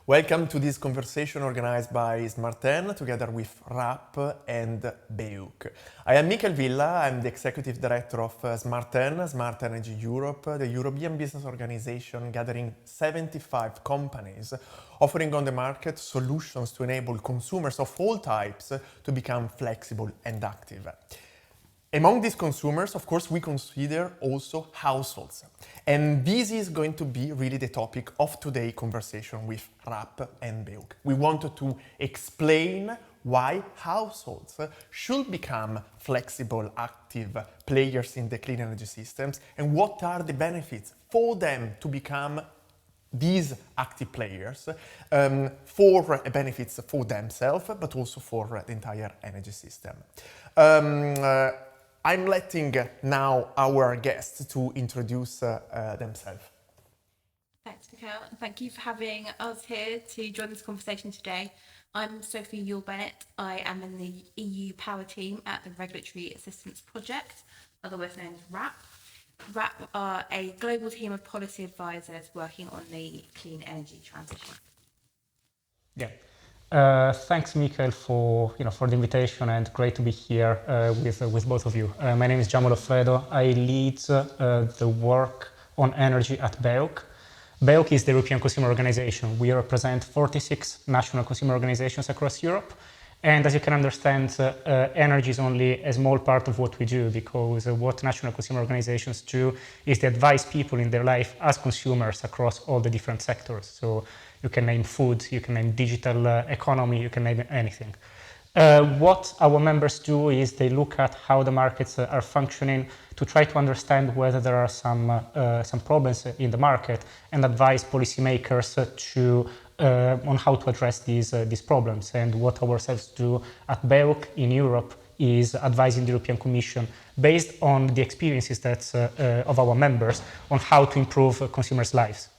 Welcome to this conversation organized by smartEn together with RAP and BEUC. I am Michael Villa, I'm the Executive Director of smartEn, Smart Energy Europe, the European business organization gathering 75 companies offering on the market solutions to enable consumers of all types to become flexible and active. Among these consumers, of course, we consider also households. And this is going to be really the topic of today's conversation with RAP and BEUC. We wanted to explain why households should become flexible, active players in the clean energy systems and what are the benefits for them to become these active players for benefits for themselves, but also for the entire energy system. I'm letting now our guests to introduce themselves. Thanks, Mikhail. Thank you for having us here to join this conversation today. I'm Sophie Yule-Bennett. I am in the EU Power Team at the Regulatory Assistance Project, otherwise known as RAP. RAP are a global team of policy advisors working on the clean energy transition. Yeah. Thanks, Michael, for the invitation, and great to be here with both of you. My name is Jaume Loffredo. I lead the work on energy at BEUC. BEUC is the European Consumer Organization. We represent 46 national consumer organizations across Europe. And as you can understand, energy is only a small part of what we do, because what national consumer organizations do is they advise people in their life as consumers across all the different sectors. So you can name food, you can name digital economy, you can name anything. What our members do is they look at how the markets are functioning to try to understand whether there are some problems in the market and advise policymakers on how to address these problems. And what ourselves do at BEUC in Europe is advising the European Commission based on the experiences of our members on how to improve consumers' lives.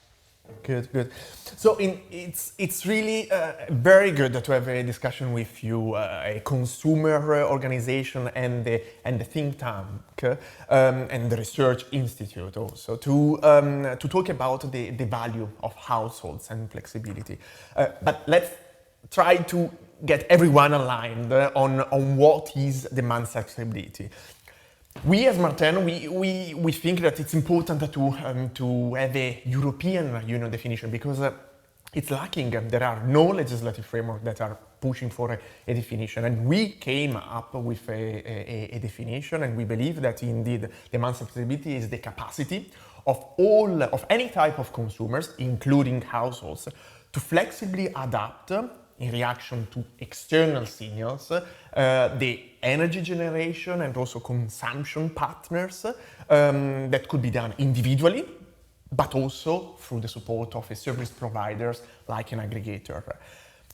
Good. So it's really very good to have a discussion with you, a consumer organization and the think tank and the research institute also, to talk about the value of households and flexibility. But let's try to get everyone aligned on what is demand flexibility. We as smartEn, we think that it's important to have a European Union definition because it's lacking. There are no legislative framework that are pushing for a definition. And we came up with a definition, and we believe that indeed demand flexibility is the capacity of any type of consumers, including households, to flexibly adapt in reaction to external signals, the energy generation and also consumption patterns that could be done individually, but also through the support of a service providers like an aggregator.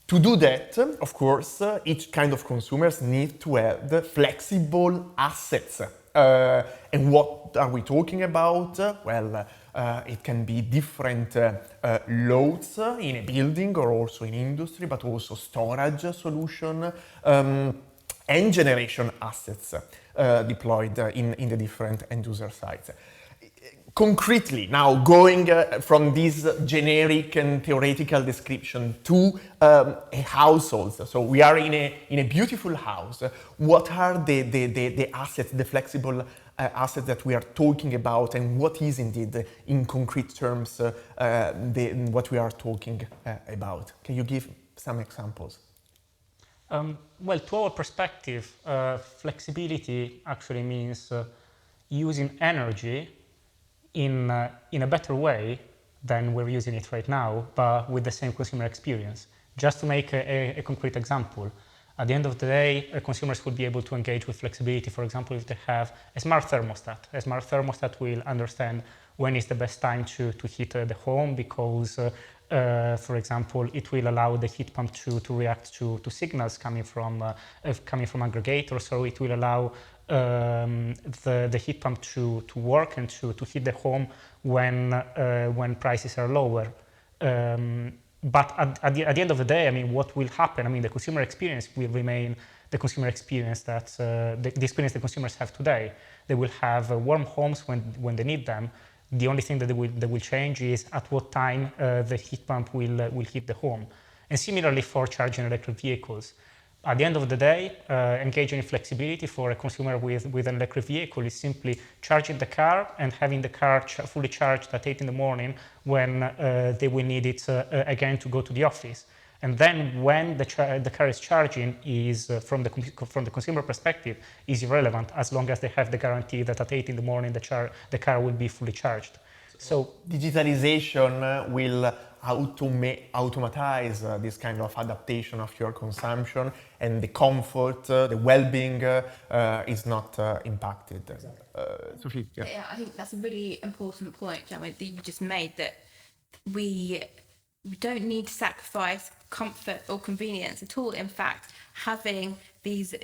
To do that, of course, each kind of consumers need to have flexible assets. And what are we talking about? Well, it can be different loads in a building or also in industry, but also storage solution and generation assets deployed in the different end user sites. Concretely, now going from this generic and theoretical description to a household. So we are in a beautiful house. What are the assets, the flexible assets that we are talking about, and what is indeed, in concrete terms, what we are talking about? Can you give some examples? Well, to our perspective, flexibility actually means using energy in a better way than we're using it right now, but with the same consumer experience. Just to make a concrete example, at the end of the day, consumers will be able to engage with flexibility. For example, if they have a smart thermostat. A smart thermostat will understand when is the best time to heat the home, because for example, it will allow the heat pump to react to signals coming from aggregators, so it will allow the heat pump to work and to heat the home when prices are lower. But at the end of the day, I mean, what will happen? I mean, the consumer experience will remain the consumer experience that the experience the consumers have today. They will have warm homes when they need them. The only thing that will change is at what time the heat pump will hit the home. And similarly for charging electric vehicles. At the end of the day, engaging in flexibility for a consumer with an electric vehicle is simply charging the car and having the car fully charged at 8 in the morning when they will need it again to go to the office. And then when the car is charging is, from the consumer perspective, is irrelevant as long as they have the guarantee that at 8 in the morning the car will be fully charged. So digitalization will automatize this kind of adaptation of your consumption, and the comfort, the well-being is not impacted. Exactly. Sophie, yeah. Yeah, I think that's a really important point, Jaume, that you just made, that we don't need to sacrifice comfort or convenience at all. In fact, having these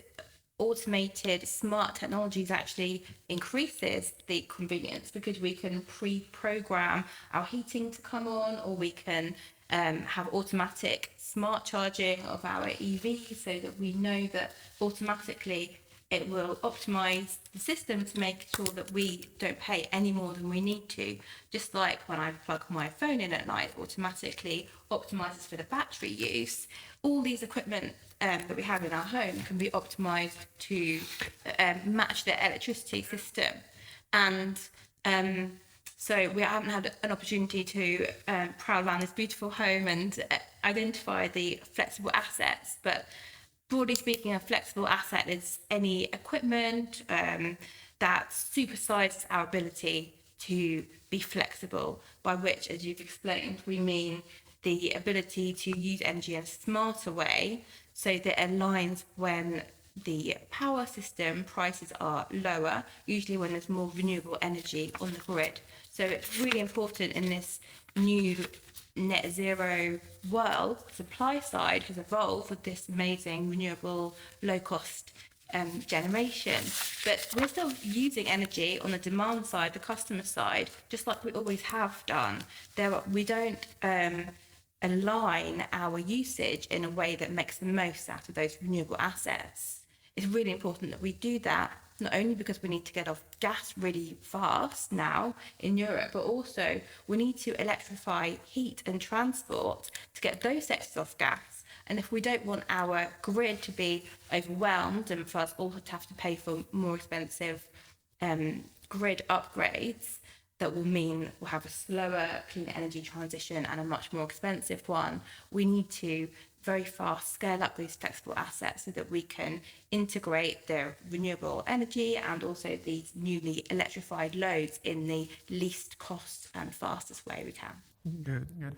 automated smart technologies actually increases the convenience, because we can pre-program our heating to come on, or we can have automatic smart charging of our EV, so that we know that automatically it will optimize the system to make sure that we don't pay any more than we need to. Just like when I plug my phone in at night, automatically optimizes for the battery use. All these equipment that we have in our home can be optimized to match the electricity system. And so we haven't had an opportunity to prowl around this beautiful home and identify the flexible assets, but broadly speaking, a flexible asset is any equipment that supersizes our ability to be flexible, by which, as you've explained, we mean the ability to use energy in a smarter way, so that it aligns when the power system prices are lower, usually when there's more renewable energy on the grid. So it's really important in this new net zero world. Supply side has evolved with this amazing renewable low cost generation, but we're still using energy on the demand side, the customer side, just like we always have done. We don't align our usage in a way that makes the most out of those renewable assets. It's really important that we do that, not only because we need to get off gas really fast now in Europe, but also we need to electrify heat and transport to get those sectors off gas. And if we don't want our grid to be overwhelmed and for us all to have to pay for more expensive grid upgrades, that will mean we'll have a slower clean energy transition and a much more expensive one, we need to very fast scale up these flexible assets so that we can integrate their renewable energy and also these newly electrified loads in the least cost and fastest way we can. Good, good.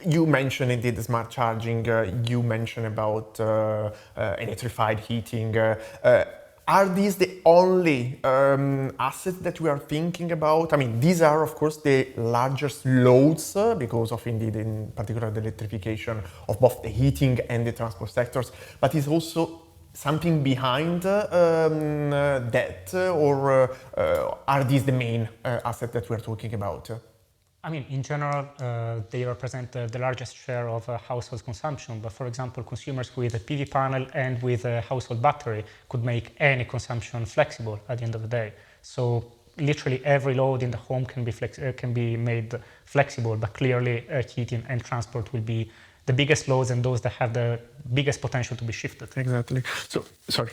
You mentioned indeed smart charging, you mentioned about electrified heating. Are these the only assets that we are thinking about? I mean, these are, of course, the largest loads because of, indeed, in particular, the electrification of both the heating and the transport sectors. But is also something behind that, or are these the main assets that we are talking about? I mean, in general, they represent the largest share of household consumption. But for example, consumers with a PV panel and with a household battery could make any consumption flexible at the end of the day. So literally every load in the home can be made flexible, but clearly heating and transport will be the biggest loads and those that have the biggest potential to be shifted. Exactly. So, sorry.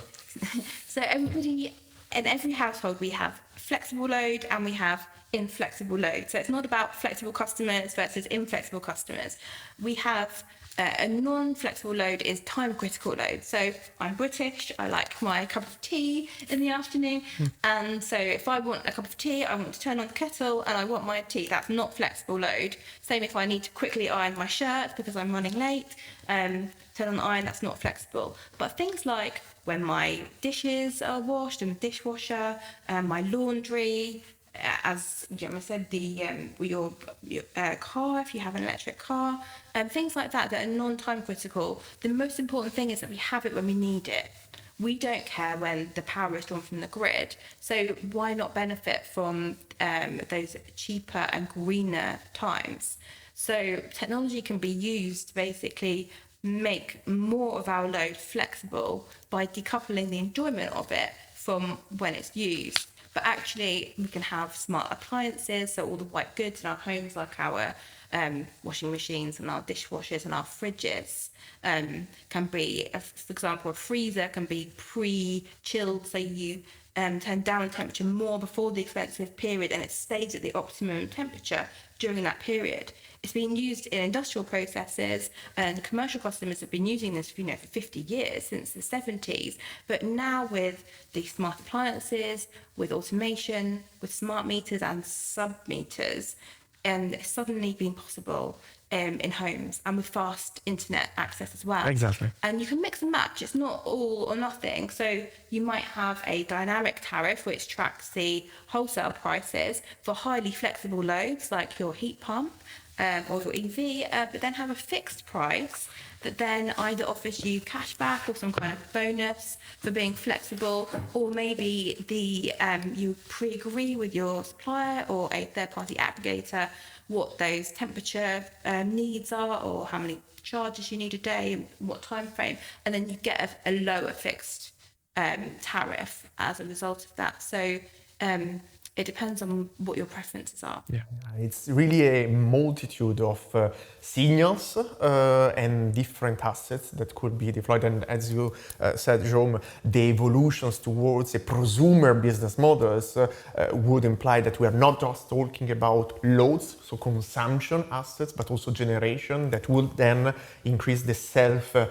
So everybody, in every household, we have flexible load and we have inflexible load. So it's not about flexible customers versus inflexible customers. We have a non-flexible load is time critical load. So I'm British, I like my cup of tea in the afternoon. And so if I want a cup of tea, I want to turn on the kettle and I want my tea. That's not flexible load. Same if I need to quickly iron my shirt because I'm running late, turn on the iron, that's not flexible. But things like when my dishes are washed in the dishwasher, my laundry, as Jaume said, your car, if you have an electric car, things like that are non-time critical. The most important thing is that we have it when we need it. We don't care when the power is drawn from the grid, so why not benefit from those cheaper and greener times? So technology can be used to basically make more of our load flexible by decoupling the enjoyment of it from when it's used. but actually we can have smart appliances, so all the white goods in our homes, like our washing machines and our dishwashers and our fridges, can be, for example, a freezer can be pre-chilled, so you turn down temperature more before the expensive period, and it stays at the optimum temperature during that period. It's been used in industrial processes, and commercial customers have been using this, for 50 years, since the 70s. But now with the smart appliances, with automation, with smart meters and sub-meters, it's suddenly been possible in homes, and with fast internet access as well. Exactly. And you can mix and match. It's not all or nothing. So you might have a dynamic tariff which tracks the wholesale prices for highly flexible loads like your heat pump or your EV, but then have a fixed price that then either offers you cash back or some kind of bonus for being flexible, or maybe you pre-agree with your supplier or a third-party aggregator what those temperature needs are, or how many charges you need a day, and what time frame, and then you get a lower fixed tariff as a result of that. So it depends on what your preferences are. Yeah, it's really a multitude of signals and different assets that could be deployed. And as you said, Jaume, the evolutions towards a prosumer business models would imply that we are not just talking about loads, so consumption assets, but also generation that would then increase the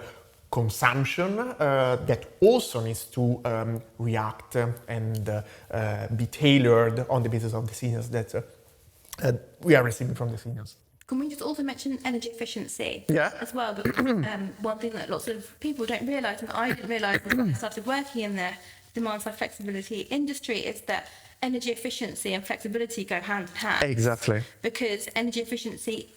consumption that also needs to react and be tailored on the basis of the signals that we are receiving from the signals. Can we just also mention energy efficiency as well? Because one thing that lots of people don't realise, and I didn't realise when I started working in the demand-side flexibility industry, is that energy efficiency and flexibility go hand in hand. Exactly. Because energy efficiency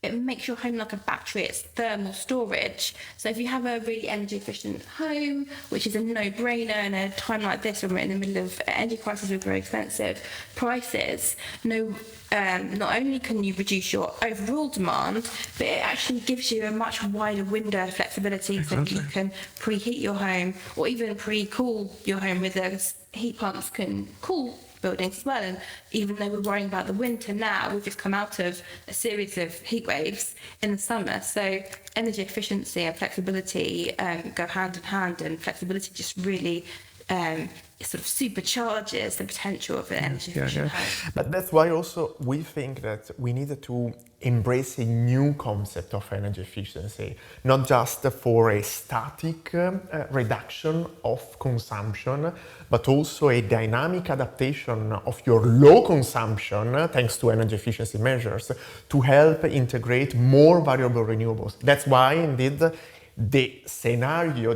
it makes your home like a battery. It's thermal storage. So if you have a really energy efficient home, which is a no-brainer in a time like this when we're in the middle of energy crisis with very expensive prices, not only can you reduce your overall demand, but it actually gives you a much wider window of flexibility. Exactly. So you can preheat your home, or even pre-cool your home with those heat pumps can cool buildings as well. And even though we're worrying about the winter now, we've just come out of a series of heat waves in the summer. So energy efficiency and flexibility go hand in hand, and flexibility just really sort of supercharges the potential of an energy efficient home. But that's why also we think that we need to embrace a new concept of energy efficiency, not just for a static reduction of consumption, but also a dynamic adaptation of your low consumption, thanks to energy efficiency measures, to help integrate more variable renewables. That's why, indeed, the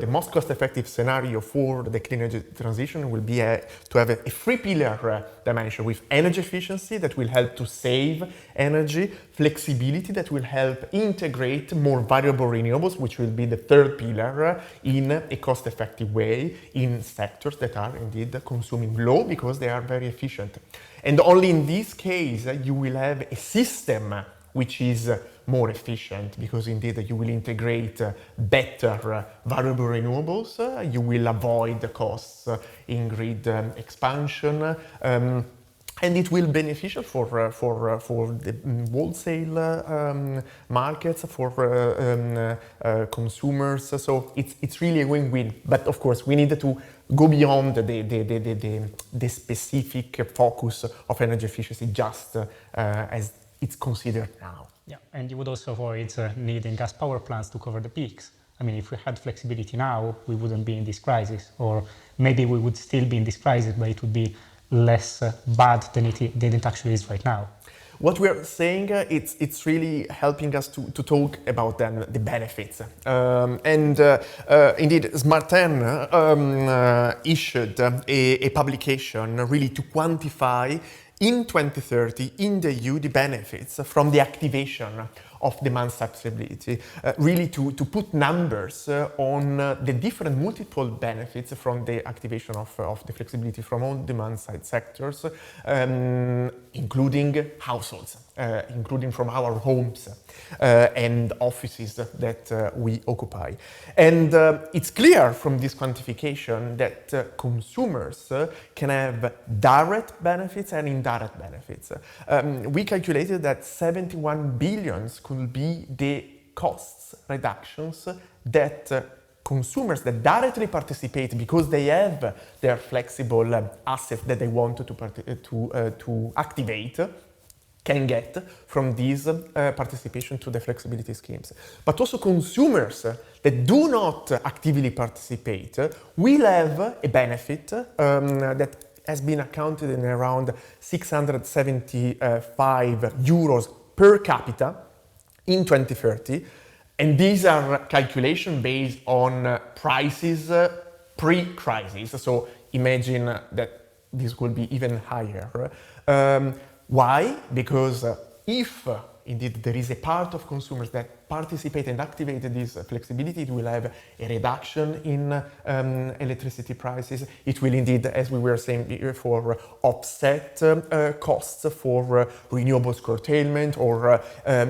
most cost-effective scenario for the clean energy transition will be to have a three-pillar dimension with energy efficiency that will help to save energy, flexibility that will help integrate more variable renewables, which will be the third pillar, in a cost-effective way in sectors that are indeed consuming low because they are very efficient. And only in this case you will have a system which is more efficient, because indeed you will integrate better variable renewables, you will avoid the costs in grid expansion, and it will be beneficial for the wholesale markets, for consumers. So it's really a win-win. But of course, we need to go beyond the specific focus of energy efficiency, just as it's considered now. Yeah, and you would also avoid needing gas power plants to cover the peaks. I mean, if we had flexibility now, we wouldn't be in this crisis, or maybe we would still be in this crisis, but it would be less bad than it actually is right now. What we're saying, it's really helping us to talk about then the benefits. Indeed, smartEn issued a publication really to quantify in 2030 in the EU the benefits from the activation of demand-side flexibility, really to put numbers on the different multiple benefits from the activation of the flexibility from all demand-side sectors, including households, including from our homes and offices that we occupy. And it's clear from this quantification that consumers can have direct benefits and indirect benefits. We calculated that 71 billion could be the costs reductions that consumers that directly participate because they have their flexible assets that they want to activate can get from this participation to the flexibility schemes. But also consumers that do not actively participate will have a benefit that has been accounted in around 675 euros per capita in 2030. And these are calculations based on prices pre-crisis. So imagine that this will be even higher. Why? Because if indeed there is a part of consumers that participate and activate this flexibility, it will have a reduction in electricity prices. It will indeed, as we were saying before, offset costs for renewables curtailment or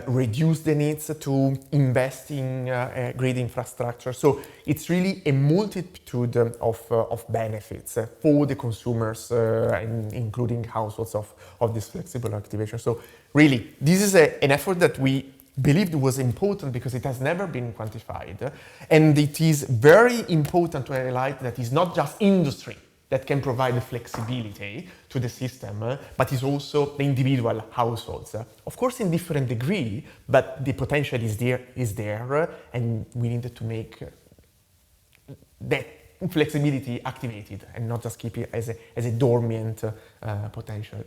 reduce the needs to invest in grid infrastructure. So it's really a multitude of benefits for the consumers, including households of this flexible activation. So really, this is an effort that we believed was important because it has never been quantified. And it is very important to highlight that it's not just industry that can provide the flexibility to the system, but it's also the individual households. Of course, in different degree, but the potential is there, and we need to make that flexibility activated and not just keep it as a dormant potential.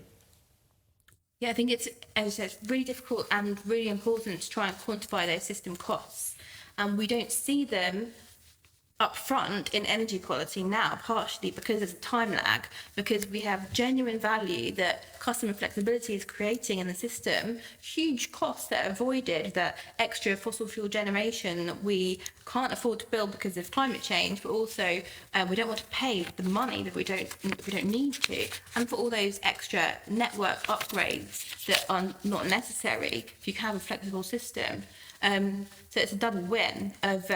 Yeah, I think it's, as I said, really difficult and really important to try and quantify those system costs. And we don't see them up front in energy quality now, partially because there's a time lag, because we have genuine value that customer flexibility is creating in the system, huge costs that are avoided, that extra fossil fuel generation we can't afford to build because of climate change, but also we don't want to pay the money that we don't need to, and for all those extra network upgrades that are not necessary if you have a flexible system. So it's a double win of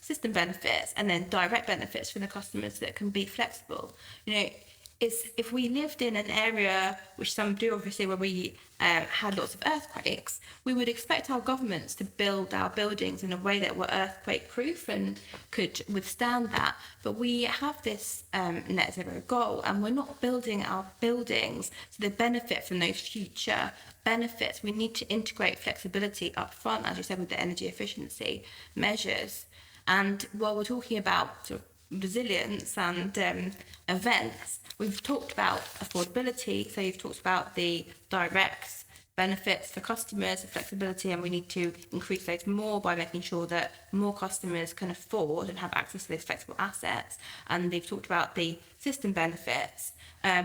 system benefits and then direct benefits for the customers that can be flexible. You know, if we lived in an area, which some do obviously, where we had lots of earthquakes, we would expect our governments to build our buildings in a way that were earthquake proof and could withstand that. But we have this net zero goal, and we're not building our buildings so they benefit from those future benefits. We need to integrate flexibility up front, as you said, with the energy efficiency measures. And while we're talking about sort of resilience and events, we've talked about affordability. So you've talked about the direct benefits for customers, the flexibility, and we need to increase those more by making sure that more customers can afford and have access to those flexible assets. And they've talked about the system benefits.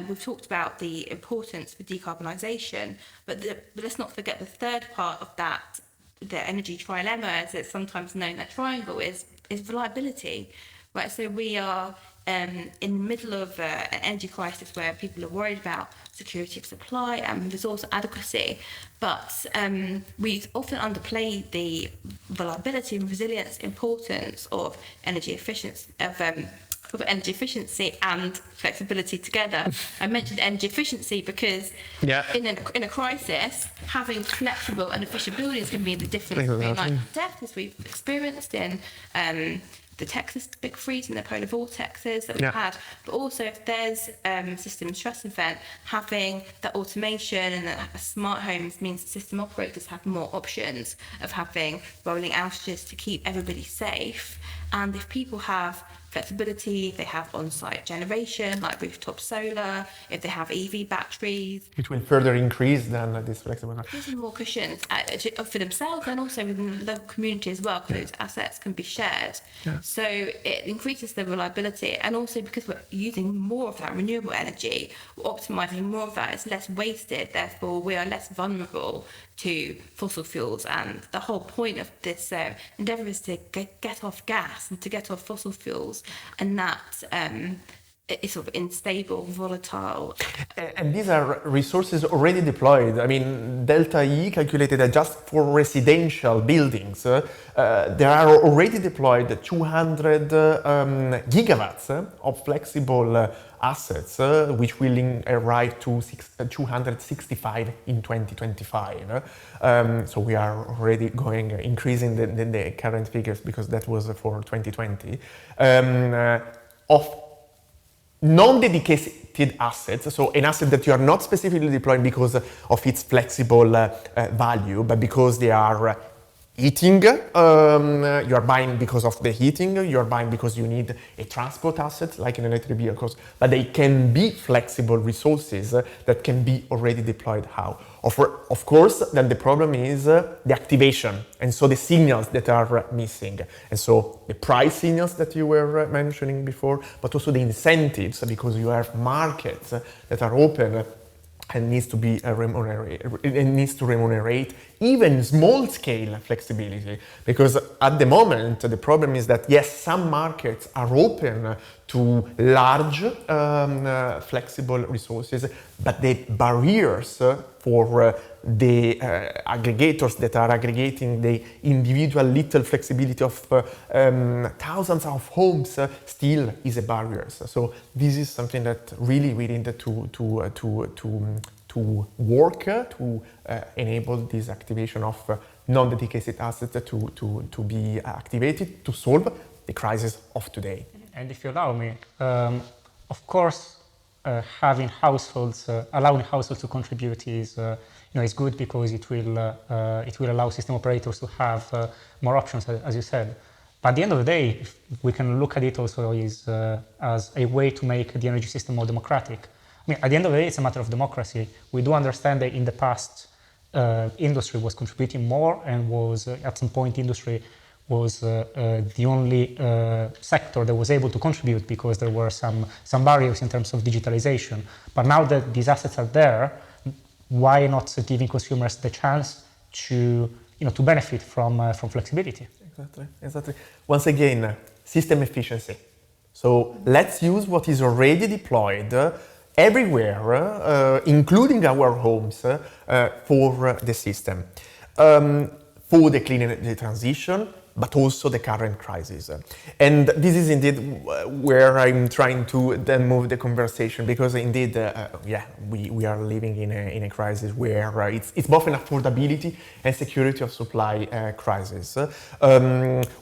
We've talked about the importance for decarbonisation, but let's not forget the third part of that. The energy trilemma, as it's sometimes known, that triangle is reliability, right? So we are in the middle of an energy crisis where people are worried about security of supply and resource adequacy, but we often underplay the reliability and resilience importance of energy efficiency, of energy efficiency and flexibility together. I mentioned energy efficiency because in a crisis, having flexible and efficient buildings can be the difference between life and death, as we've experienced in the Texas big freeze and the polar vortexes that we've had. But also, if there's a system stress event, having that automation and that smart homes means that system operators have more options of having rolling outages to keep everybody safe. And if people have flexibility, if they have on-site generation like rooftop solar, if they have EV batteries. It will further increase then this flexible. Gives them more cushions for themselves and also within the local community as well, because those assets can be shared. So it increases the reliability, and also because we're using more of that renewable energy, we're optimizing more of that, it's less wasted, therefore we are less vulnerable to fossil fuels. And the whole point of this endeavour is to get off gas and to get off fossil fuels, and that is sort of unstable, volatile. And these are resources already deployed. I mean, Delta E calculated that just for residential buildings, there are already deployed 200 gigawatts of flexible assets, which will arrive to 265 in 2025. So we are already increasing the current figures, because that was for 2020. Of non-dedicated assets, so an asset that you are not specifically deploying because of its flexible value, but because they are heating, you are buying because of the heating, you are buying because you need a transport asset like an electric vehicles, but they can be flexible resources that can be already deployed. How? Of course, then the problem is the activation, and so the signals that are missing, and so the price signals that you were mentioning before, but also the incentives, because you have markets that are open and needs to be remunerate even small-scale flexibility, because at the moment the problem is that yes, some markets are open to large flexible resources, but the barriers for the aggregators that are aggregating the individual little flexibility of thousands of homes still is a barrier. So this is something that really we need to work to enable this activation of non-dedicated assets to be activated to solve the crisis of today. And if you allow me, of course, allowing households to contribute is good, because it will allow system operators to have more options, as you said. But at the end of the day, we can look at it also as a way to make the energy system more democratic. I mean, at the end of the day, it's a matter of democracy. We do understand that in the past, industry was contributing more, and was at some point industry was the only sector that was able to contribute, because there were some barriers in terms of digitalization. But now that these assets are there, why not giving consumers the chance to benefit from flexibility? Exactly. Once again, system efficiency. So let's use what is already deployed everywhere, including our homes, for the system, for the clean energy transition, but also the current crisis. And this is indeed where I'm trying to then move the conversation, because indeed, we are living in a crisis where it's both an affordability and security of supply crisis.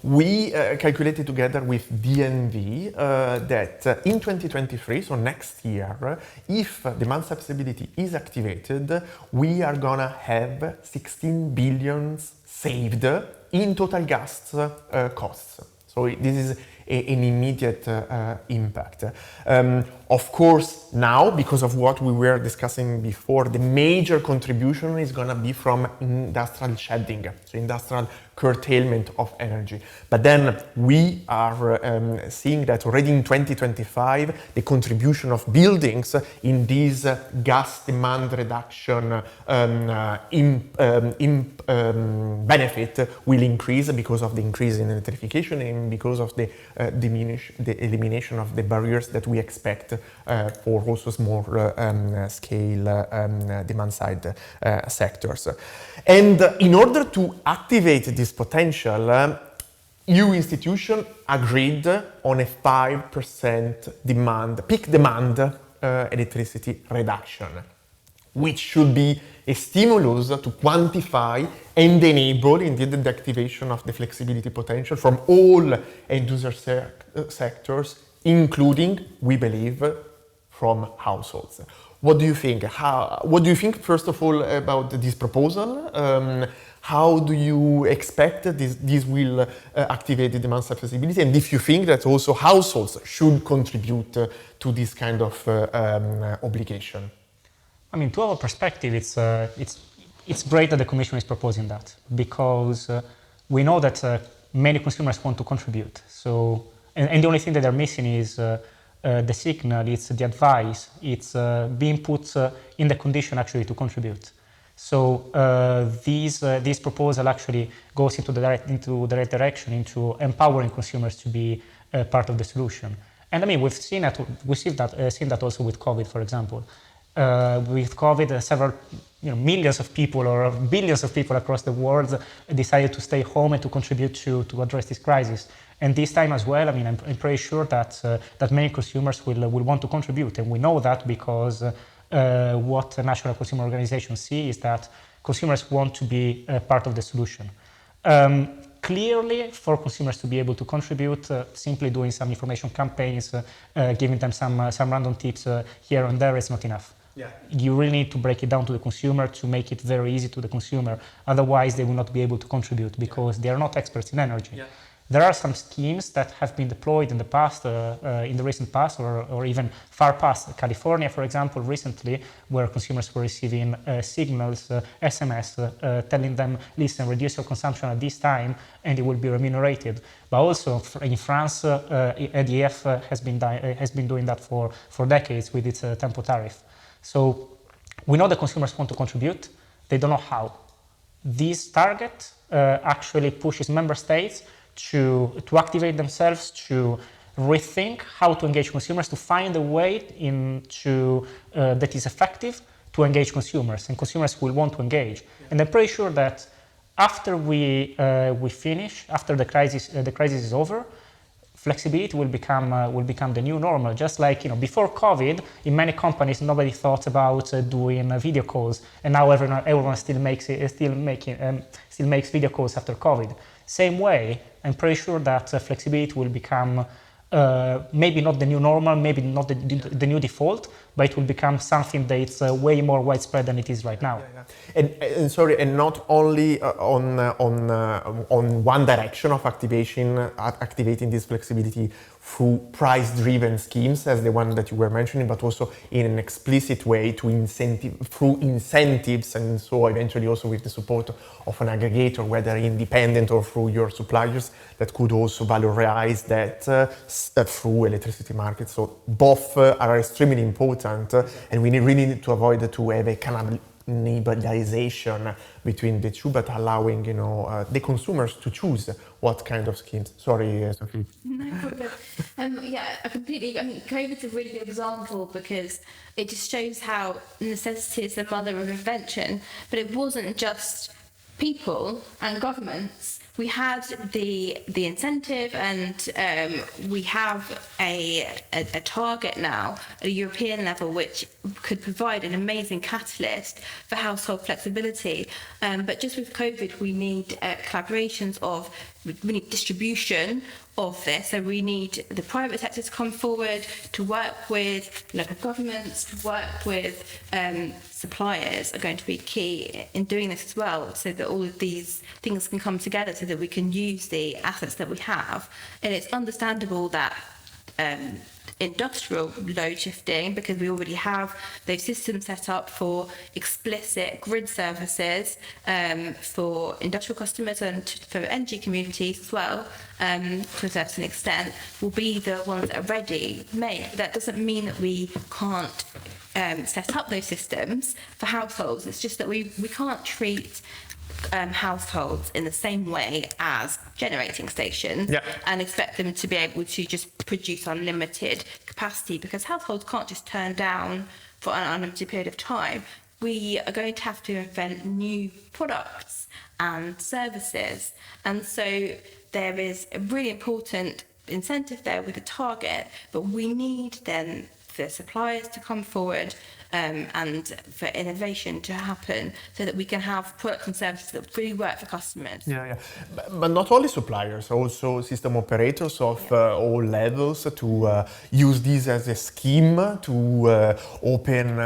We calculated together with DNV that in 2023, so next year, if demand subsidiarity is activated, we are gonna have 16 billion saved in total gas costs. So this is an immediate impact. Of course, now, because of what we were discussing before, the major contribution is going to be from industrial shedding, so industrial curtailment of energy. But then we are seeing that already in 2025, the contribution of buildings in this gas demand reduction benefit will increase because of the increase in electrification and because of the elimination of the barriers that we expect for also small scale demand side sectors. And in order to activate this potential, EU institution agreed on a 5% peak demand electricity reduction, which should be a stimulus to quantify and enable indeed the activation of the flexibility potential from all end-user sectors, including, we believe, from households. What do you think? What do you think, first of all, about this proposal? how do you expect that this will activate the demand side flexibility, and if you think that also households should contribute to this kind of obligation? I mean, to our perspective, it's great that the Commission is proposing that, because we know that many consumers want to contribute. So, and the only thing that they're missing is the signal, it's the advice, it's being put in the condition actually to contribute. So this proposal actually goes into the right direction, into empowering consumers to be part of the solution. And I mean, we've seen that also with COVID, for example. With COVID, several millions of people or billions of people across the world decided to stay home and to contribute to address this crisis. And this time as well, I mean, I'm pretty sure that many consumers will want to contribute, and we know that because what the National Consumer Organization see is that consumers want to be part of the solution. Clearly, for consumers to be able to contribute, simply doing some information campaigns, giving them some random tips here and there is not enough. Yeah. You really need to break it down to the consumer to make it very easy to the consumer. Otherwise, they will not be able to contribute because they are not experts in energy. Yeah. There are some schemes that have been deployed in the past, in the recent past, or even far past. California, for example, recently, where consumers were receiving signals, SMS, telling them, listen, reduce your consumption at this time, and it will be remunerated. But also in France, EDF has been doing that for decades with its tempo tariff. So we know the consumers want to contribute, they don't know how. This target actually pushes member states to activate themselves, to rethink how to engage consumers, to find a way that is effective to engage consumers, and consumers will want to engage. Yeah. And I'm pretty sure that after we finish, after the crisis is over, flexibility will become the new normal. Just like before COVID, in many companies nobody thought about doing video calls, and now everyone still makes video calls after COVID. Same way, I'm pretty sure that flexibility will become maybe not the new normal, maybe not the new default, but it will become something that's way more widespread than it is right now. Yeah. And not only on one direction of activating this flexibility through price-driven schemes, as the one that you were mentioning, but also in an explicit way through incentives, and so eventually also with the support of an aggregator, whether independent or through your suppliers, that could also valorize that through electricity markets. So both are extremely important, and we really need to avoid to have a cannibalization between the two, but allowing the consumers to choose what kind of schemes. Sorry, Sophie. No problem. I completely. I mean, COVID's a really good example because it just shows how necessity is the mother of invention. But it wasn't just people and governments. We had the incentive, and we have a target now at a European level, which could provide an amazing catalyst for household flexibility. But just with COVID, we need collaborations we need distribution of this. So we need the private sector to come forward, to work with local governments, to work with suppliers are going to be key in doing this as well, so that all of these things can come together so that we can use the assets that we have. And it's understandable that industrial load shifting, because we already have those systems set up for explicit grid services for industrial customers and for energy communities as well, to a certain extent, will be the ones that are ready made. That doesn't mean that we can't set up those systems for households. It's just that we can't treat households in the same way as generating stations, and expect them to be able to just produce unlimited capacity, because households can't just turn down for an unlimited period of time. We are going to have to invent new products and services, and so there is a really important incentive there with a target, but we need then the suppliers to come forward and for innovation to happen so that we can have products and services that really work for customers. Yeah. But not only suppliers, also system operators of all levels to use this as a scheme to open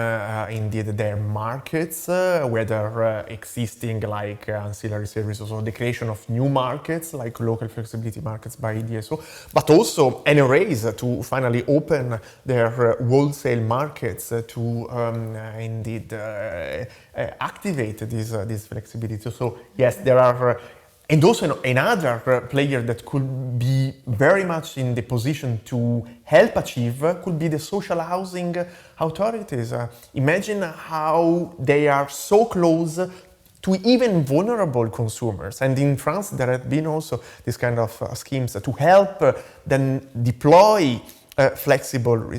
indeed their markets, whether existing like ancillary services or the creation of new markets like local flexibility markets by DSO, but also NRAs to finally open their wholesale markets to indeed activate this flexibility. So yes, there are, and also another player that could be very much in the position to help achieve could be the social housing authorities. Imagine how they are so close to even vulnerable consumers. And in France, there have been also this kind of schemes to help them deploy flexible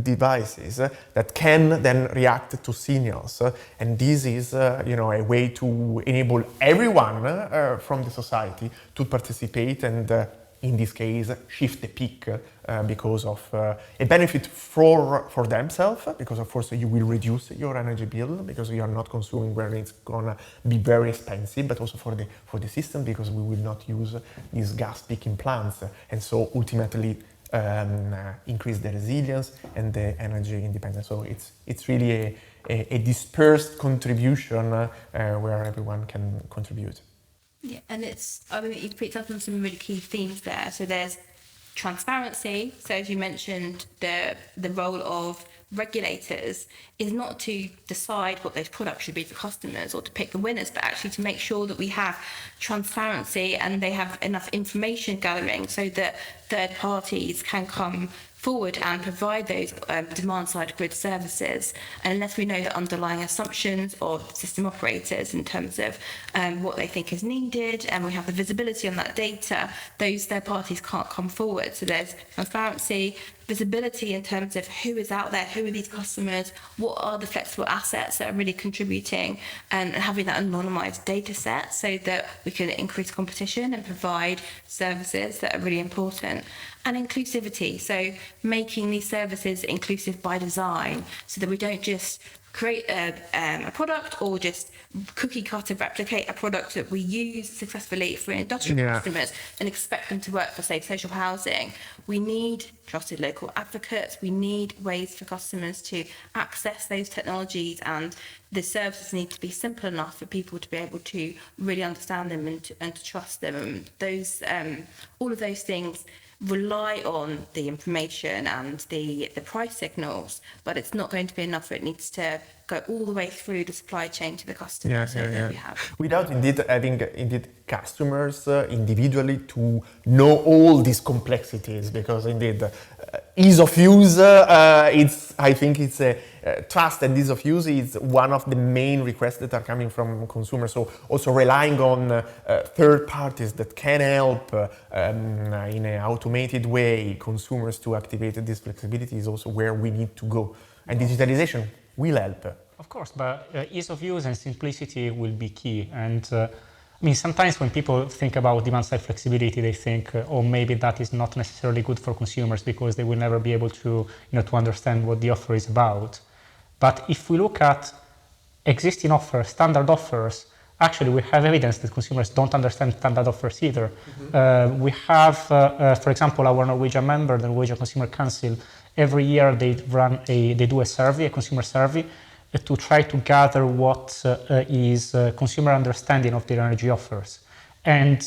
devices that can then react to signals. And this is a way to enable everyone from the society to participate and in this case shift the peak because of a benefit for themselves, because of course you will reduce your energy bill because you are not consuming where it's gonna be very expensive, but also for the system because we will not use these gas peaking plants, and so ultimately increase the resilience and the energy independence. So it's really a dispersed contribution where everyone can contribute. Yeah, and you've picked up on some really key themes there. So there's transparency. So as you mentioned, the role of regulators is not to decide what those products should be for customers or to pick the winners, but actually to make sure that we have transparency and they have enough information gathering so that third parties can come forward and provide those demand-side grid services. And unless we know the underlying assumptions of system operators in terms of what they think is needed, and we have the visibility on that data, those third parties can't come forward. So there's transparency, visibility in terms of who is out there, who are these customers, what are the flexible assets that are really contributing, and having that anonymized data set so that we can increase competition and provide services that are really important. And inclusivity, so making these services inclusive by design so that we don't just create a product or just cookie cutter replicate a product that we use successfully for industrial customers and expect them to work for, say, social housing. We need trusted local advocates. We need ways for customers to access those technologies, and the services need to be simple enough for people to be able to really understand them and to trust them. And those, all of those things rely on the information and the price signals, but it's not going to be enough. It needs to go all the way through the supply chain to the customer. Without indeed having customers individually to know all these complexities, because indeed ease of use, I think it's trust and ease of use is one of the main requests that are coming from consumers. So also relying on third parties that can help in an automated way consumers to activate this flexibility is also where we need to go. And digitalization will help. Of course, but ease of use and simplicity will be key. And sometimes when people think about demand-side flexibility, they think, oh, maybe that is not necessarily good for consumers because they will never be able to, to understand what the offer is about. But if we look at existing offers, standard offers, actually we have evidence that consumers don't understand standard offers either. Mm-hmm. We have, for example, our Norwegian member, the Norwegian Consumer Council, every year they do a survey, a consumer survey, to try to gather what is consumer understanding of their energy offers. And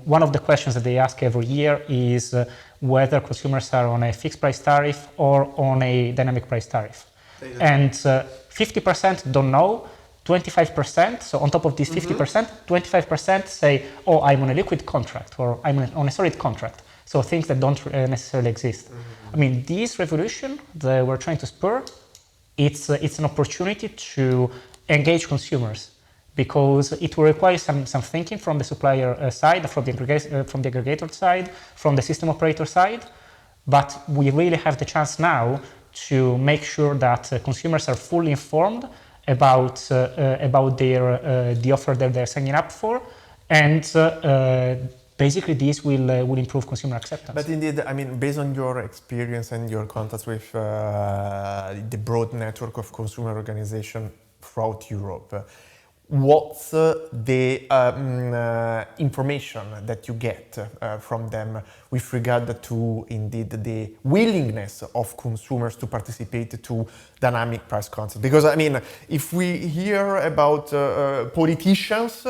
one of the questions that they ask every year is whether consumers are on a fixed price tariff or on a dynamic price tariff. And 50% don't know, 25%, so on top of this 50%, 25% say, oh, I'm on a liquid contract or I'm on a solid contract. So things that don't necessarily exist. This revolution that we're trying to spur, it's an opportunity to engage consumers because it will require some thinking from the supplier side, from the aggregator side, from the system operator side. But we really have the chance now to make sure that consumers are fully informed about the offer that they're signing up for, and basically this will improve consumer acceptance. But indeed, I mean, based on your experience and your contacts with the broad network of consumer organizations throughout Europe, what's the information that you get from them with regard to indeed the willingness of consumers to participate to dynamic price concepts? Because I mean, if we hear about politicians,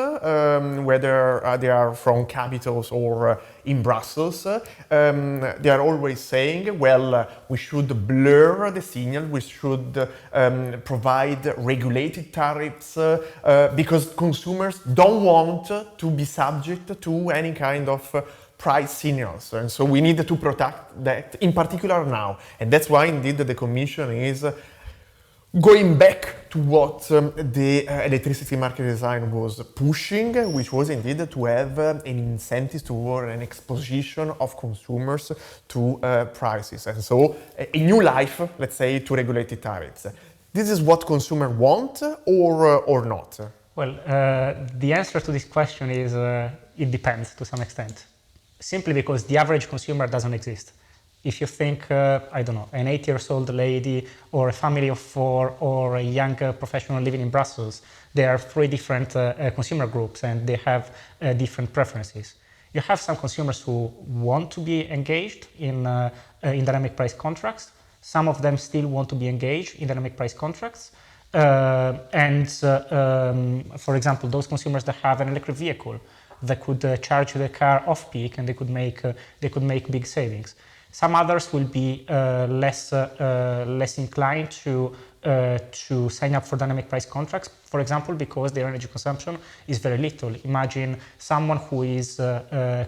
whether they are from capitals or in Brussels, they are always saying, well, we should blur the signal, we should provide regulated tariffs because consumers don't want to be subject to any kind of price signals. And so we need to protect that, in particular now. And that's why indeed the Commission is going back to what the electricity market design was pushing, which was indeed to have an incentive toward an exposition of consumers to prices. And so a new life, let's say, to regulated tariffs. This is what consumers want or not? Well, the answer to this question is it depends to some extent. Simply because the average consumer doesn't exist. If you think, I don't know, an 8-year-old lady or a family of 4 or a young professional living in Brussels, there are 3 different consumer groups and they have different preferences. You have some consumers who want to be engaged in dynamic price contracts. Some of them still want to be engaged in dynamic price contracts. For example, those consumers that have an electric vehicle that could charge the car off peak and they could make big savings. Some others will be less inclined to sign up for dynamic price contracts, for example, because their energy consumption is very little. Imagine someone who is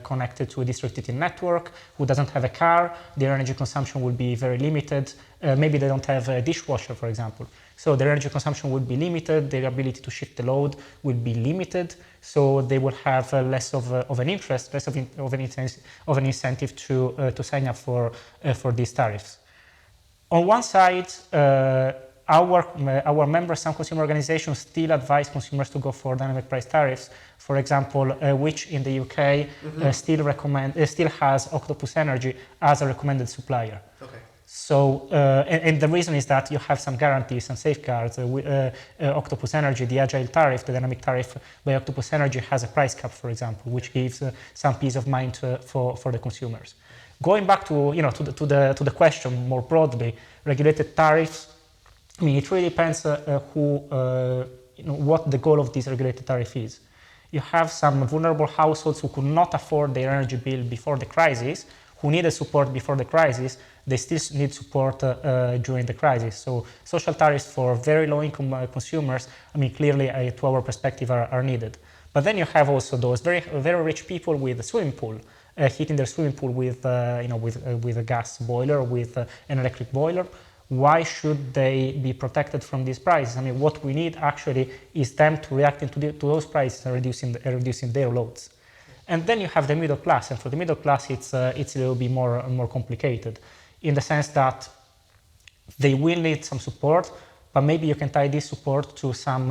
connected to a district heating network, who doesn't have a car, their energy consumption will be very limited. Maybe they don't have a dishwasher, for example. So their energy consumption will be limited, their ability to shift the load will be limited, so they will have less of an interest, less of an incentive to sign up for these tariffs. On one side, our members, some consumer organizations still advise consumers to go for dynamic price tariffs, for example, which in the UK still has Octopus Energy as a recommended supplier. Okay. So, and the reason is that you have some guarantees and safeguards. Octopus Energy, the agile tariff, the dynamic tariff by Octopus Energy has a price cap, for example, which gives some peace of mind for the consumers. Going back to the question more broadly, regulated tariffs. I mean, it really depends what the goal of this regulated tariff is. You have some vulnerable households who could not afford their energy bill before the crisis, who needed support before the crisis. They still need support during the crisis. So social tariffs for very low-income consumers, I mean, clearly, to our perspective, are needed. But then you have also those very rich people with a swimming pool, heating their swimming pool with a gas boiler, with an electric boiler. Why should they be protected from these prices? I mean, what we need actually is them to react to those prices and reducing their loads. And then you have the middle class, and for the middle class, it's a little bit more complicated, in the sense that they will need some support, but maybe you can tie this support to some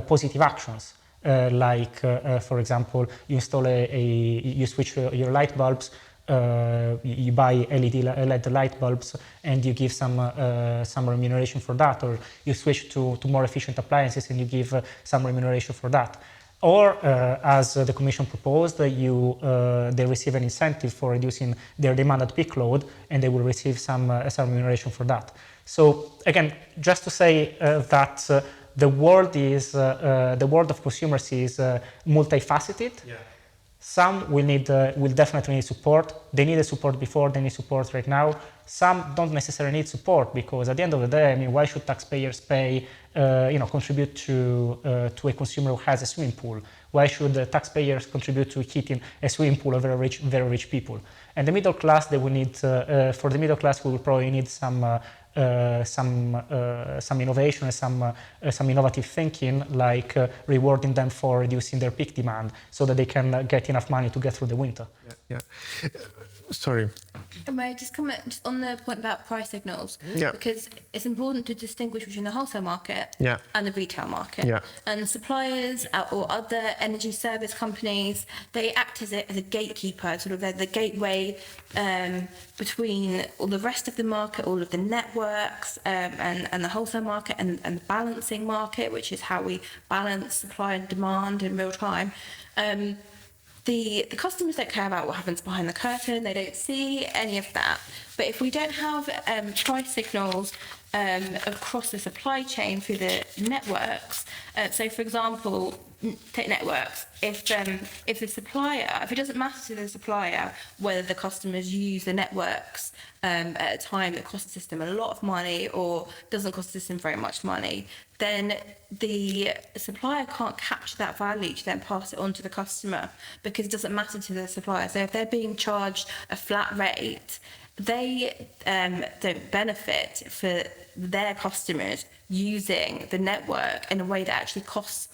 positive actions, like for example, you install you switch your light bulbs. You buy LED light bulbs and you give some remuneration for that, or you switch to more efficient appliances and you give some remuneration for that. Or, as the Commission proposed, they receive an incentive for reducing their demand at peak load, and they will receive some remuneration for that. So again, just to say that the world of consumers is multifaceted. Yeah. Some will definitely need support. They needed support before, they need support right now. Some don't necessarily need support, because at the end of the day, I mean, why should taxpayers contribute to a consumer who has a swimming pool? Why should taxpayers contribute to heating a swimming pool of very rich people? And the middle class, they will need, for the middle class, we will probably need some innovation and some innovative thinking, like rewarding them for reducing their peak demand, so that they can get enough money to get through the winter. Yeah. Sorry. May I just comment just on the point about price signals? Yeah. Because it's important to distinguish between the wholesale market Yeah. and the retail market. Yeah. And suppliers or other energy service companies, they act as a gatekeeper, sort of they're the gateway between all the rest of the market, all of the networks, and the wholesale market and the balancing market, which is how we balance supply and demand in real time. The customers don't care about what happens behind the curtain. They don't see any of that. But if we don't have price signals across the supply chain through the networks, so for example, take networks. If the supplier, if it doesn't matter to the supplier whether the customers use the networks at a time that costs the system a lot of money or doesn't cost the system very much money, then the supplier can't capture that value to then pass it on to the customer because it doesn't matter to the supplier. So if they're being charged a flat rate, they don't benefit for their customers using the network in a way that actually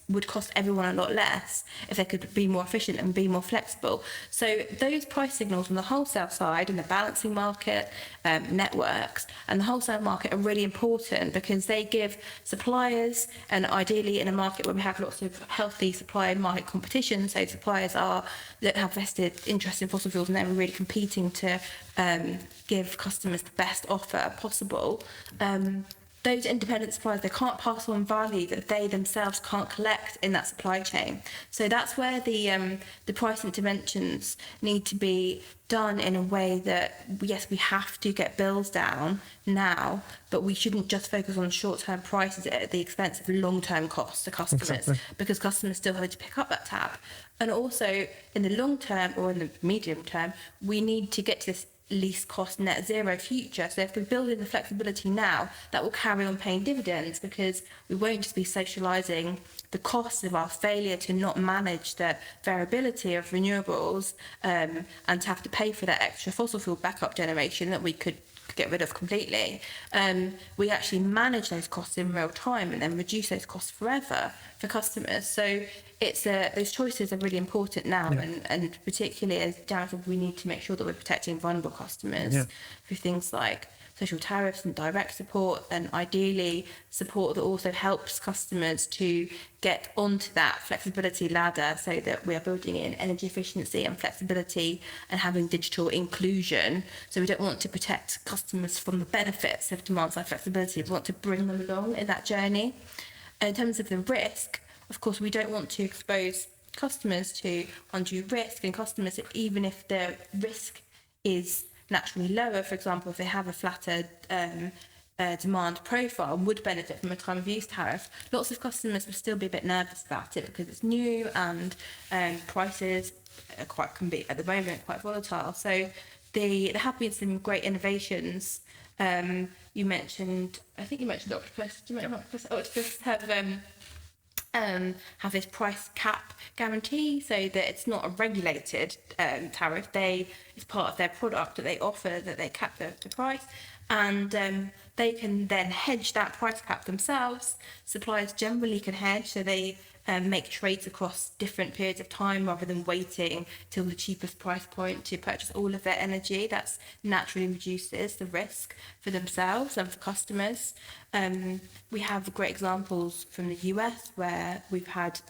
would cost everyone a lot less if they could be more efficient and be more flexible. So those price signals on the wholesale side and the balancing market, networks and the wholesale market are really important because they give suppliers, and ideally in a market where we have lots of healthy supply and market competition, so suppliers that have vested interest in fossil fuels and they're really competing to give customers the best offer possible. Those independent suppliers, they can't pass on value that they themselves can't collect in that supply chain. So that's where the price interventions need to be done in a way that, yes, we have to get bills down now, but we shouldn't just focus on short-term prices at the expense of long-term costs to customers, exactly, because customers still have to pick up that tab. And also, in the long term or in the medium term, we need to get to this least cost net zero future. So if we build in the flexibility now, that will carry on paying dividends because we won't just be socialising the costs of our failure to not manage the variability of renewables and to have to pay for that extra fossil fuel backup generation that we could get rid of completely. We actually manage those costs in real time and then reduce those costs forever for customers. So it's those choices are really important now, and particularly as Jaume said, we need to make sure that we're protecting vulnerable customers through things like social tariffs and direct support, and ideally support that also helps customers to get onto that flexibility ladder so that we are building in energy efficiency and flexibility and having digital inclusion. So we don't want to protect customers from the benefits of demand-side flexibility. We want to bring them along in that journey. And in terms of the risk, of course, we don't want to expose customers to undue risk, and customers, even if their risk is naturally lower, for example, if they have a flatter demand profile, would benefit from a time of use tariff. Lots of customers will still be a bit nervous about it because it's new and prices can be at the moment quite volatile. So there have been some great innovations. You mentioned, I think you mentioned Octopus. Do you mention Octopus? Octopus have this price cap guarantee so that it's not a regulated tariff. It's part of their product that they offer, that they cap the price, and they can then hedge that price cap themselves. Suppliers generally can hedge, so they make trades across different periods of time rather than waiting till the cheapest price point to purchase all of their energy. That's naturally reduces the risk for themselves and for customers. We have great examples from the US where we've had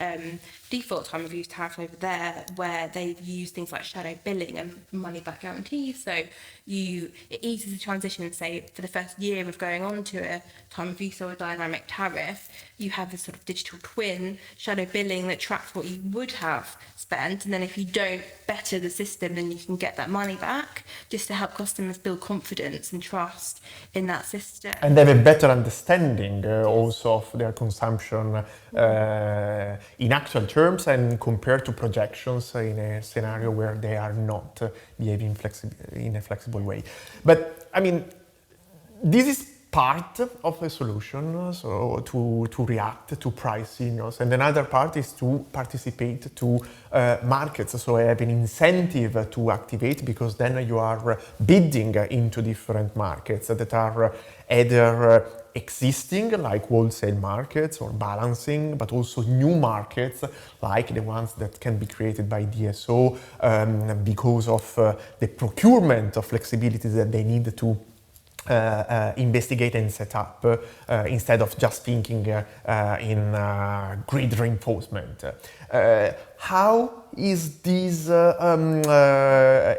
default time of use tariff over there where they've used things like shadow billing and money back guarantees. So it eases the transition, say, for the first year of going on to a time of use or a dynamic tariff. You have this sort of digital twin shadow billing that tracks what you would have spent, and then if you don't better the system, then you can get that money back, just to help customers build confidence and trust in that system. And they have a better understanding also of their consumption in actual terms and compared to projections in a scenario where they are not behaving in a flexible way. But I mean, this is part of a solution, so to react to price signals, and another part is to participate to markets, so have an incentive to activate, because then you are bidding into different markets that are either existing, like wholesale markets or balancing, but also new markets, like the ones that can be created by DSO because of the procurement of flexibility that they need to investigate and set up instead of just thinking in grid reinforcement. How is this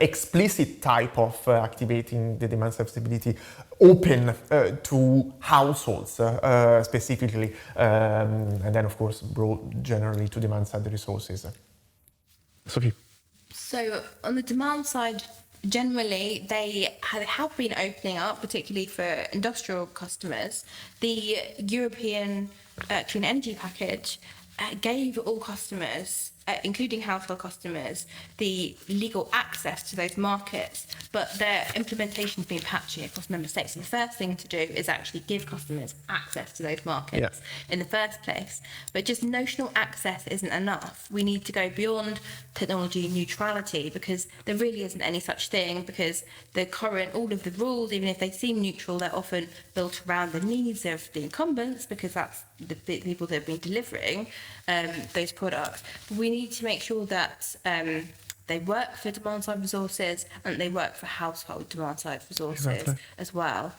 explicit type of activating the demand side flexibility open to households specifically, and then of course broad generally to demand side resources? Sophie. So on the demand side, generally they have been opening up, particularly for industrial customers. The European Clean Energy Package gave all customers, including household customers, the legal access to those markets, but their implementation has been patchy across member states. So the first thing to do is actually give customers access to those markets in the first place. But just notional access isn't enough. We need to go beyond technology neutrality, because there really isn't any such thing, because all of the rules, even if they seem neutral, they're often built around the needs of the incumbents, because that's the people that have been delivering those products. But we need to make sure that they work for demand-side resources and they work for household demand-side resources as well.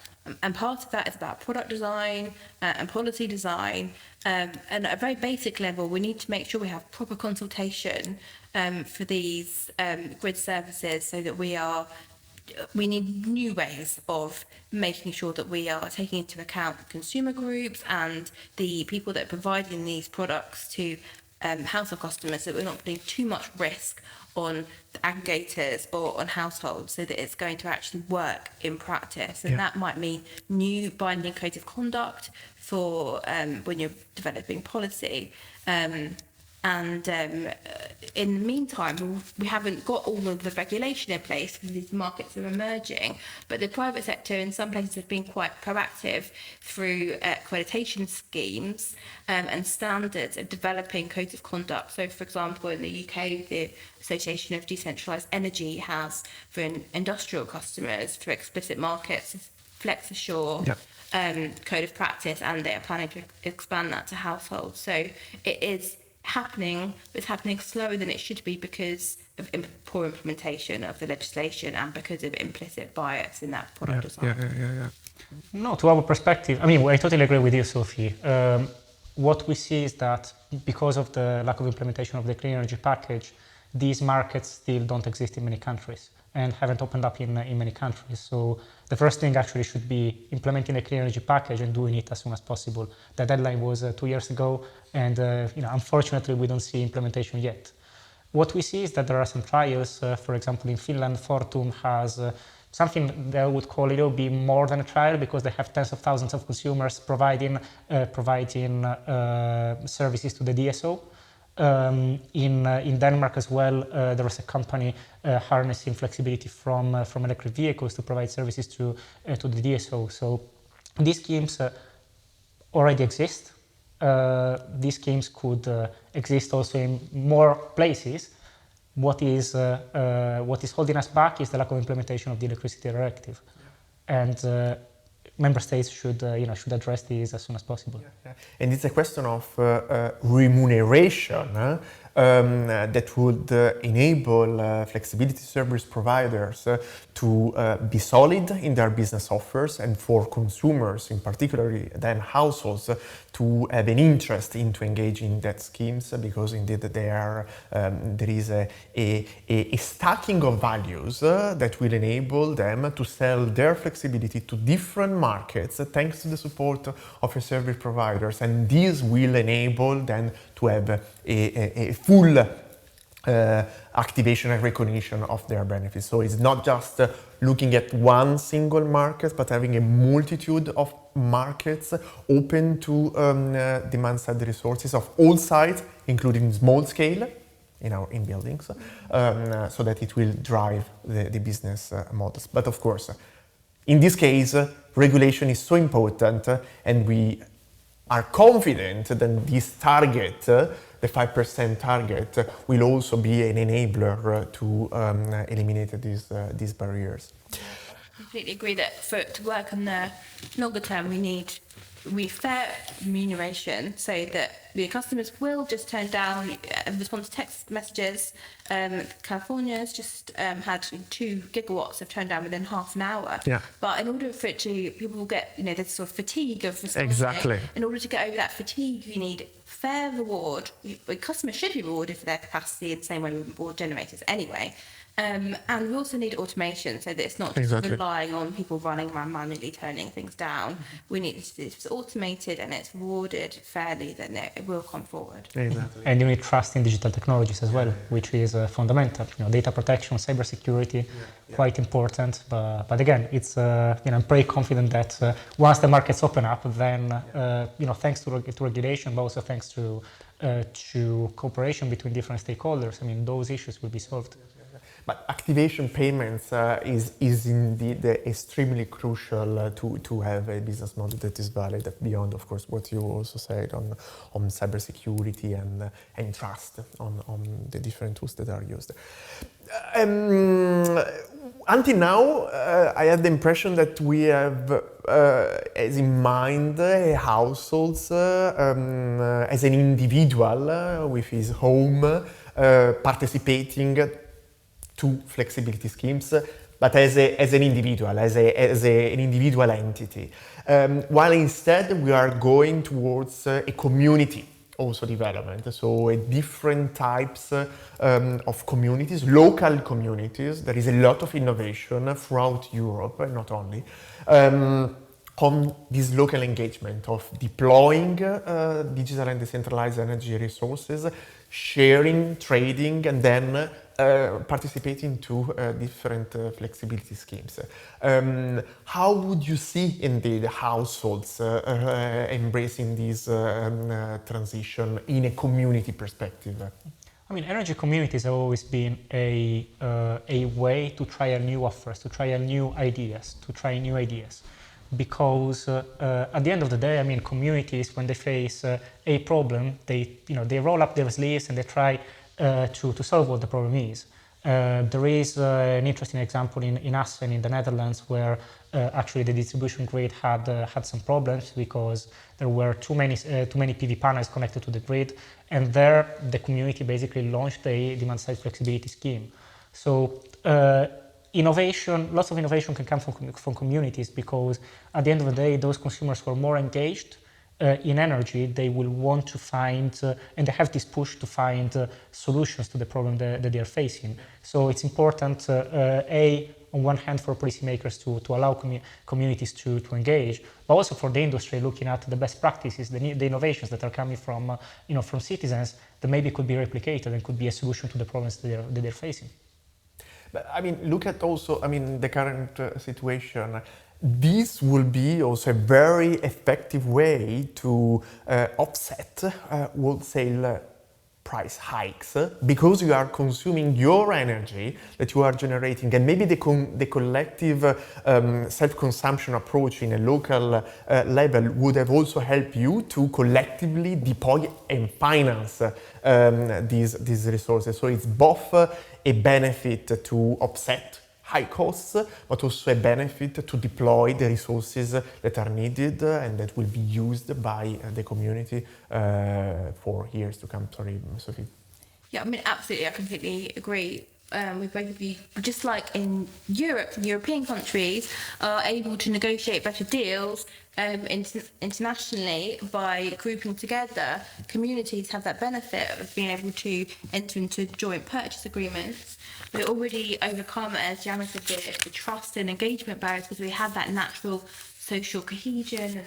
And part of that is about product design and policy design. And at a very basic level, we need to make sure we have proper consultation for these grid services, so that we need new ways of making sure that we are taking into account consumer groups and the people that are providing these products to household customers, so that we're not putting too much risk on the aggregators or on households, so that it's going to actually work in practice. And that might mean new binding codes of conduct for when you're developing policy. And in the meantime, we haven't got all of the regulation in place because these markets are emerging. But the private sector in some places has been quite proactive through accreditation schemes and standards of developing codes of conduct. So, for example, in the UK, the Association of Decentralised Energy has, for industrial customers, for explicit markets, Flex Assure. Code of practice, and they are planning to expand that to households. So it is happening, but it's happening slower than it should be because of poor implementation of the legislation and because of implicit bias in that product design. No, to our perspective, I mean, I totally agree with you, Sophie. What we see is that because of the lack of implementation of the clean energy package, these markets still don't exist in many countries and haven't opened up in many countries. So the first thing actually should be implementing the clean energy package and doing it as soon as possible. The deadline was 2 years ago, and unfortunately we don't see implementation yet. What we see is that there are some trials. For example, in Finland, Fortum has something that I would call it will be more than a trial, because they have tens of thousands of consumers providing services to the DSO. In Denmark as well, there is a company harnessing flexibility from electric vehicles to provide services to the DSO. So these schemes already exist. These schemes could exist also in more places. What is holding us back is the lack of implementation of the electricity directive, and member states should address these as soon as possible. And it's a question of remuneration that would enable flexibility service providers to be solid in their business offers, and for consumers, in particular then households, to have an interest into engaging in that schemes, because indeed there is a stacking of values that will enable them to sell their flexibility to different markets thanks to the support of a service providers, and this will enable them to have a full activation and recognition of their benefits. So it's not just looking at one single market, but having a multitude of markets open to demand-side resources of all sides, including small scale, in buildings, so that it will drive the business models. But of course, in this case, regulation is so important, and we are confident that this target, the 5% target, will also be an enabler to eliminate these barriers. completely agree that to work on the longer term, we need fair remuneration so that the customers will just turn down respond to text messages. California's just had 2 gigawatts of turn down within half an hour. Yeah. But in order for it to, people will get, this sort of fatigue of responding. Exactly. In order to get over that fatigue, you need fair reward. Customers should be rewarded for their capacity in the same way we reward generators anyway. And we also need automation so that it's not just relying on people running around manually turning things down. We need it to be automated and it's rewarded fairly, then it will come forward. Exactly. And you need trust in digital technologies as well, which is fundamental. Data protection, cybersecurity, quite important. But again, it's I'm pretty confident that once the markets open up, then thanks to regulation, but also thanks to cooperation between different stakeholders, those issues will be solved. But activation payments is indeed extremely crucial to have a business model that is valid beyond, of course, what you also said on cybersecurity and trust on the different tools that are used. Until now, I had the impression that we have as in mind households as an individual with his home participating to flexibility schemes, but as an individual, as an individual entity. While instead we are going towards a community also development, so different types of communities, local communities. There is a lot of innovation throughout Europe, not only, on this local engagement of deploying digital and decentralized energy resources, sharing, trading, and then participating to different flexibility schemes. How would you see indeed households embracing this transition in a community perspective? Energy communities have always been a way to trial new offers, to trial new ideas, because at the end of the day, communities, when they face a problem, they roll up their sleeves and they try to solve what the problem is. There is an interesting example in Assen in the Netherlands where actually the distribution grid had some problems because there were too many PV panels connected to the grid, and there the community basically launched a demand-side flexibility scheme. So lots of innovation can come from communities, because at the end of the day, those consumers who are more engaged in energy, they will want to find, and they have this push to find solutions to the problem that they are facing. So it's important, on one hand, for policymakers to allow communities to engage, but also for the industry, looking at the best practices, the innovations that are coming from citizens that maybe could be replicated and could be a solution to the problems that they're facing. But look at also, the current situation. This will be also a very effective way to offset wholesale price hikes, because you are consuming your energy that you are generating, and maybe the collective self-consumption approach in a local level would have also helped you to collectively deploy and finance these resources. So it's both a benefit to offset high costs, but also a benefit to deploy the resources that are needed and that will be used by the community for years to come. Sorry, Sophie. Yeah, absolutely, I completely agree with both of you. Just like in Europe, European countries are able to negotiate better deals internationally by grouping together. Communities have that benefit of being able to enter into joint purchase agreements. We're already overcome, as Jaume said, the trust and engagement barriers, because we have that natural social cohesion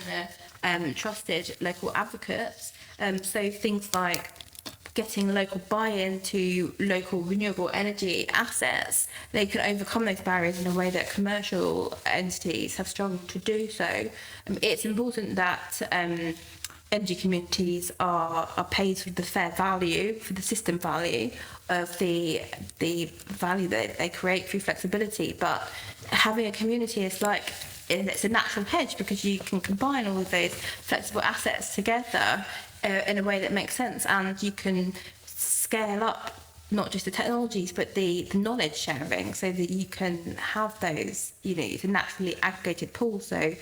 and the trusted local advocates. So things like getting local buy-in to local renewable energy assets, they can overcome those barriers in a way that commercial entities have struggled to do so. It's important that energy communities are paid for the fair value, for the system value of the value that they create through flexibility. But having a community is it's a natural hedge, because you can combine all of those flexible assets together in a way that makes sense, and you can scale up not just the technologies, but the knowledge sharing, so that you can have those, it's a naturally aggregated pool. So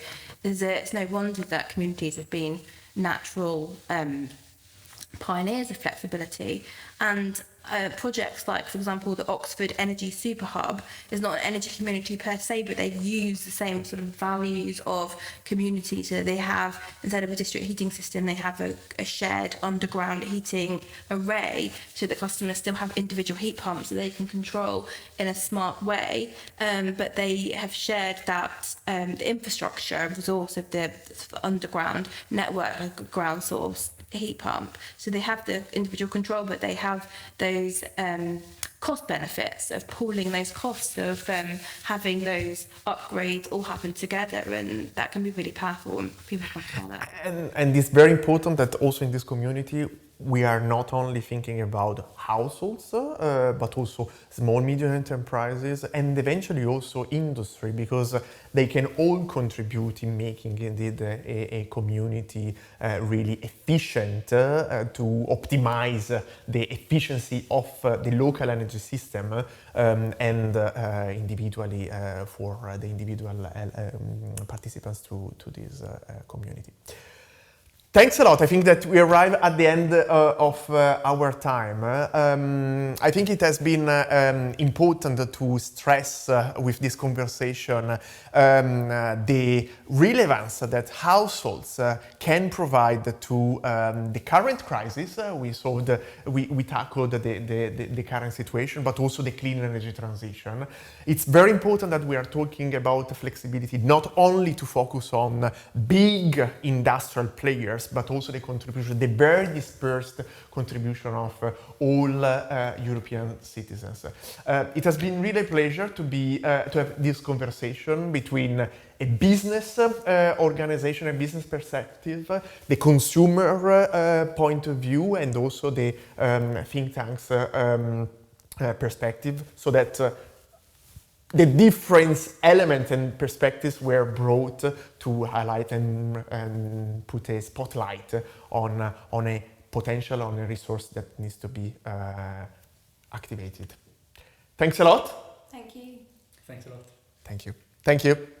it's no wonder that communities have been natural pioneers of flexibility. And projects like, for example, the Oxford Energy Super Hub is not an energy community per se, but they use the same sort of values of community. So they have, instead of a district heating system, they have a shared underground heating array, so that customers still have individual heat pumps that they can control in a smart way. But they have shared that the infrastructure resource of the underground network, like a ground source heat pump. So they have the individual control, but they have those cost benefits of pooling those costs of having those upgrades all happen together, and that can be really powerful and people can feel that. And it's very important that also in this community we are not only thinking about households, but also small, medium enterprises and eventually also industry, because they can all contribute in making indeed a community really efficient to optimize the efficiency of the local energy system and individually for the individual participants to this community. Thanks a lot. I think that we arrive at the end of our time. I think it has been important to stress with this conversation the relevance that households can provide to the current crisis. We tackled the current situation, but also the clean energy transition. It's very important that we are talking about flexibility, not only to focus on big industrial players, but also the contribution, the very dispersed contribution of all European citizens. It has been really a pleasure to have this conversation between a business organization, a business perspective, the consumer point of view, and also the think tanks perspective, so that the different elements and perspectives were brought to highlight and put a spotlight on a potential, on a resource that needs to be activated. Thanks a lot. Thank you. Thanks a lot. Thank you. Thank you.